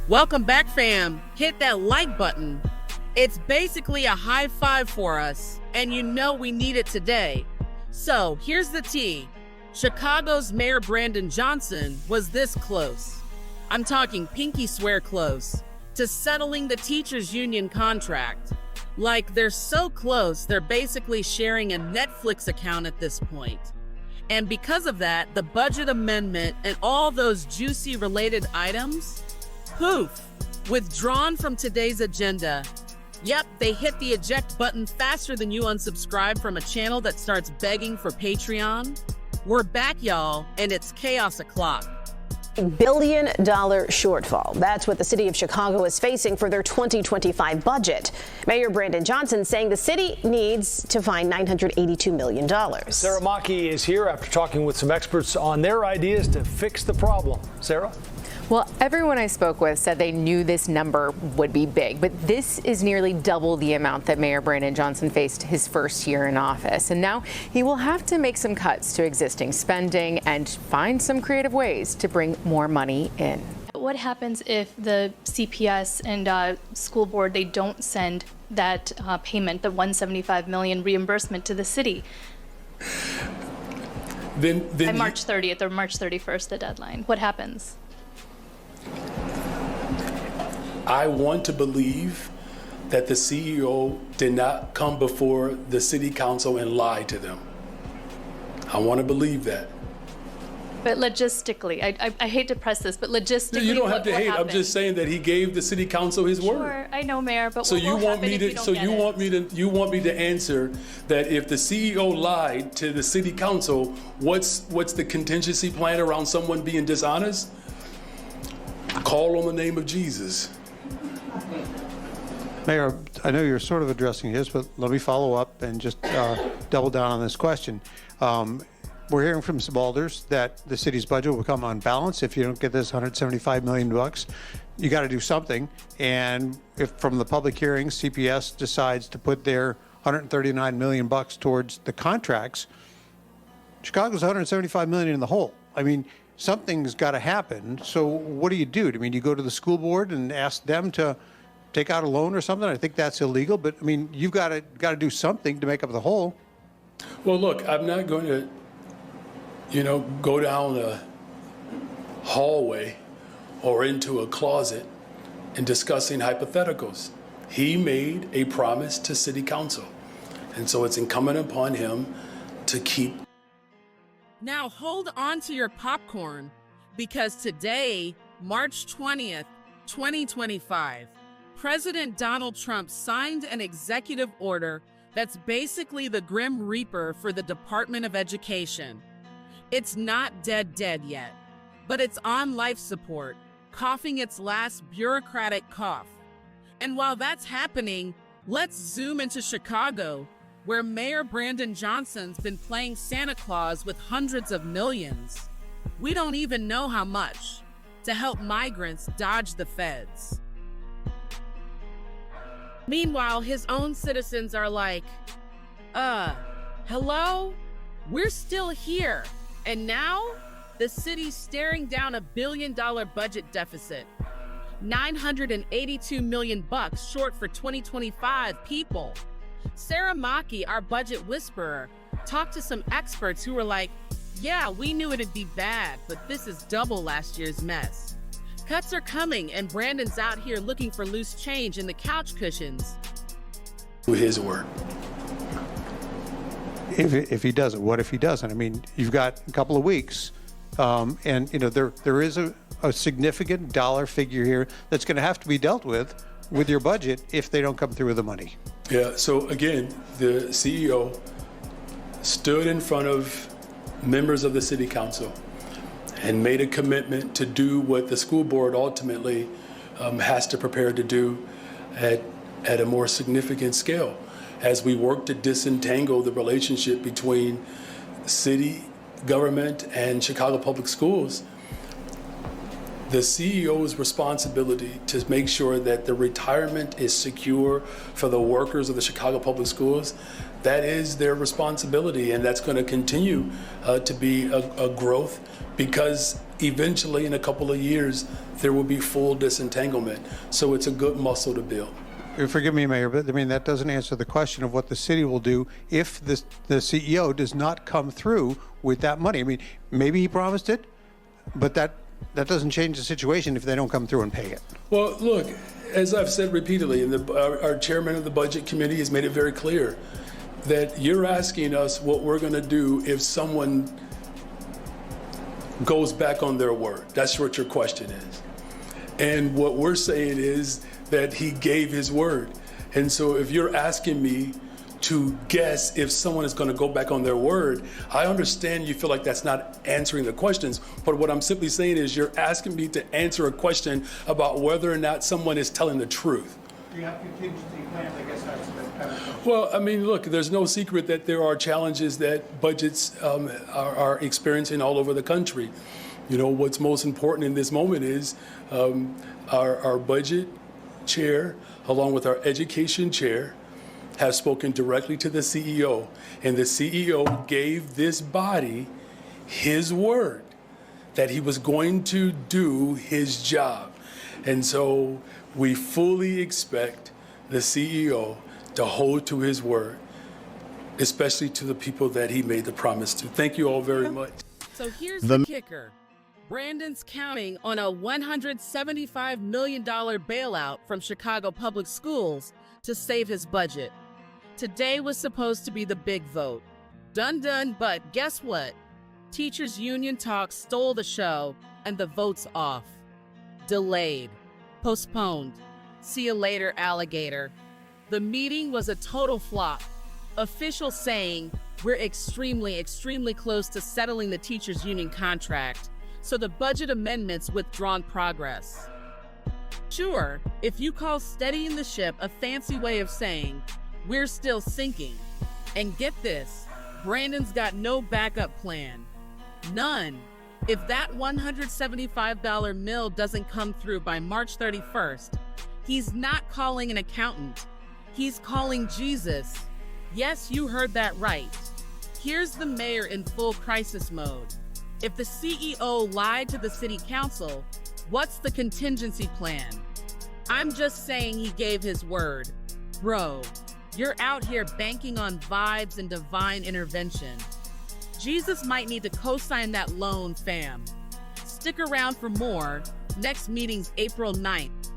Welcome back, fam. Hit that like button. It's basically a high five for us, and you know we need it today. So here's the tea. Chicago's Mayor Brandon Johnson was this close. I'm talking pinky swear close to settling the teachers' union contract. Like, they're so close, they're basically sharing a Netflix account at this point. And because of that, the budget amendment and all those juicy related items, poof, withdrawn from today's agenda. Yep, they hit the eject button faster than you unsubscribe from a channel that starts begging for Patreon. We're back, y'all, and it's chaos o'clock. $1 billion shortfall. That's what the city of Chicago is facing for their 2025 budget. Mayor Brandon Johnson saying the city needs to find $982 million. Sarah Maki is here after talking with some experts on their ideas to fix the problem. Sarah? Well, everyone I spoke with said they knew this number would be big, but this is nearly double the amount that Mayor Brandon Johnson faced his first year in office. And now he will have to make some cuts to existing spending and find some creative ways to bring more money in. What happens if the CPS and school board, they don't send that payment, the $175 million reimbursement to the city? Then By March 30th or March 31st, the deadline. What happens? I want to believe that the CEO did not come before the city council and lie to them. I want to believe that. But logistically, I hate to press this, but logistically, You don't have to what hate. happened? I'm just saying that he gave the city council his word. Sure, I know, Mayor, but So what you will want happen me if you to? don't So get you it? want me to? You want me to answer that if the CEO lied to the city council, what's the contingency plan around someone being dishonest? Call on the name of Jesus. Mayor, I know you're sort of addressing this, but let me follow up and just double down on this question. We're hearing from some alders that the city's budget will become unbalanced if you don't get this $175 million. You got to do something. And if from the public hearings, CPS decides to put their $139 million towards the contracts, Chicago's $175 million in the hole. I mean, something's got to happen. So what do? I mean, you go to the school board and ask them to take out a loan or something? I think that's illegal. But I mean, you've got to do something to make up the hole. Well, look, I'm not going to, go down a hallway or into a closet and discussing hypotheticals. He made a promise to city council. And so it's incumbent upon him to keep. Now hold on to your popcorn, because today, March 20th, 2025, President Donald Trump signed an executive order that's basically the Grim Reaper for the Department of Education. It's not dead yet, but it's on life support, coughing its last bureaucratic cough. And while that's happening, let's zoom into Chicago, where Mayor Brandon Johnson's been playing Santa Claus with hundreds of millions. We don't even know how much, to help migrants dodge the feds. Meanwhile, his own citizens are like, hello? We're still here. And now, the city's staring down $1 billion budget deficit. $982 million short for 2025 people. Sarah Maki, our budget whisperer, talked to some experts who were like, yeah, we knew it'd be bad, but this is double last year's mess. Cuts are coming, and Brandon's out here looking for loose change in the couch cushions. His word. If he doesn't, what if he doesn't? I mean, you've got a couple of weeks, and there is a significant dollar figure here that's going to have to be dealt with your budget if they don't come through with the money. Yeah, so again, the CEO stood in front of members of the city council and made a commitment to do what the school board ultimately has to prepare to do at a more significant scale as we work to disentangle the relationship between city government and Chicago Public Schools. the CEO's responsibility to make sure that the retirement is secure for the workers of the Chicago Public Schools. That is their responsibility, and that's going to continue to be a growth, because eventually in a couple of years there will be full disentanglement. So it's a good muscle to build. Forgive me, Mayor, but I mean, that doesn't answer the question of what the city will do if the CEO does not come through with that money. I mean, maybe he promised it, but that doesn't change the situation if they don't come through and pay it. Well, look, as I've said repeatedly, and our chairman of the Budget Committee has made it very clear that you're asking us what we're going to do if someone goes back on their word. That's what your question is. And what we're saying is that he gave his word. And so if you're asking me to guess if someone is going to go back on their word, I understand you feel like that's not answering the questions. But what I'm simply saying is you're asking me to answer a question about whether or not someone is telling the truth. Do you have contingency plans? I guess that's the kind of... Well, I mean, look, there's no secret that there are challenges that budgets are experiencing all over the country. You know, what's most important in this moment is our budget chair, along with our education chair, have spoken directly to the CEO, and the CEO gave this body his word that he was going to do his job. And so we fully expect the CEO to hold to his word, especially to the people that he made the promise to. Thank you all very much. So here's the kicker. Brandon's counting on a $175 million bailout from Chicago Public Schools to save his budget. Today was supposed to be the big vote. Done, but guess what? Teachers union talk stole the show, and the vote's off. Delayed. Postponed. See you later, alligator. The meeting was a total flop. Officials saying we're extremely close to settling the teachers union contract, so the budget amendments withdrawn progress. Sure, if you call steadying the ship a fancy way of saying we're still sinking. And get this, Brandon's got no backup plan. None. If that $175 mill doesn't come through by March 31st, he's not calling an accountant. He's calling Jesus. Yes, you heard that right. Here's the mayor in full crisis mode. If the CEO lied to the city council, what's the contingency plan? I'm just saying he gave his word. Bro, you're out here banking on vibes and divine intervention. Jesus might need to co-sign that loan, fam. Stick around for more. Next meeting's April 9th.